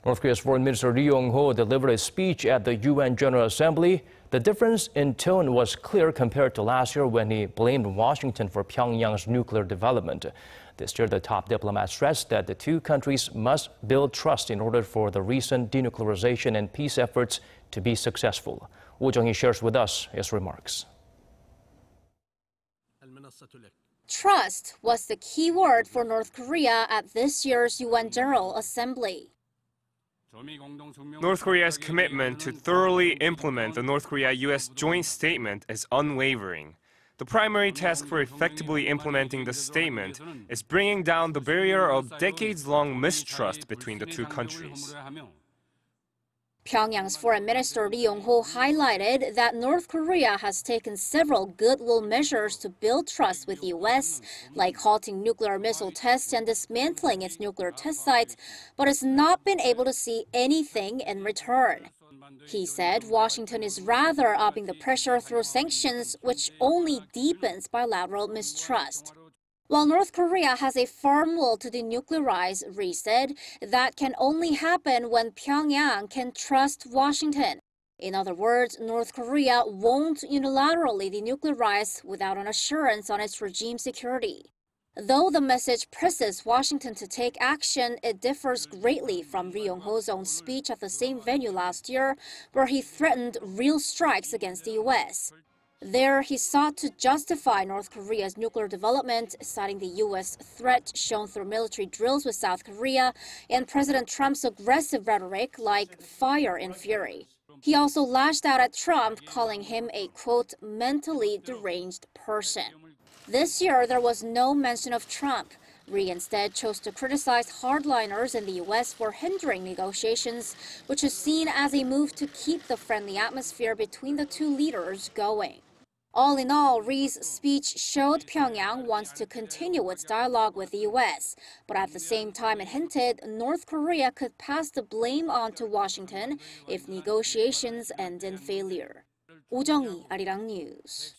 North Korea's Foreign Minister Ri Yong-ho delivered a speech at the UN General Assembly. The difference in tone was clear compared to last year when he blamed Washington for Pyongyang's nuclear development. This year, the top diplomat stressed that the two countries must build trust in order for the recent denuclearization and peace efforts to be successful. Jung-hee shares with us his remarks. Trust was the key word for North Korea at this year's UN General Assembly. North Korea's commitment to thoroughly implement the North Korea-U.S. joint statement is unwavering. The primary task for effectively implementing the statement is bringing down the barrier of decades-long mistrust between the two countries. Pyongyang's Foreign Minister Ri Yong-ho highlighted that North Korea has taken several goodwill measures to build trust with the U.S., like halting nuclear missile tests and dismantling its nuclear test sites, but has not been able to see anything in return. He said Washington is rather upping the pressure through sanctions, which only deepens bilateral mistrust. While North Korea has a firm will to denuclearize, Ri said, that can only happen when Pyongyang can trust Washington. In other words, North Korea won't unilaterally denuclearize without an assurance on its regime security. Though the message presses Washington to take action, it differs greatly from Ri Yong-ho's own speech at the same venue last year, where he threatened real strikes against the U.S. There, he sought to justify North Korea's nuclear development, citing the U.S. threat shown through military drills with South Korea and President Trump's aggressive rhetoric like fire and fury. He also lashed out at Trump, calling him a, quote, mentally deranged person. This year, there was no mention of Trump. Ri instead chose to criticize hardliners in the U.S. for hindering negotiations, which is seen as a move to keep the friendly atmosphere between the two leaders going. All in all, Ri's speech showed Pyongyang wants to continue its dialogue with the U.S., but at the same time it hinted North Korea could pass the blame on to Washington if negotiations end in failure. Jung-hee, Arirang News.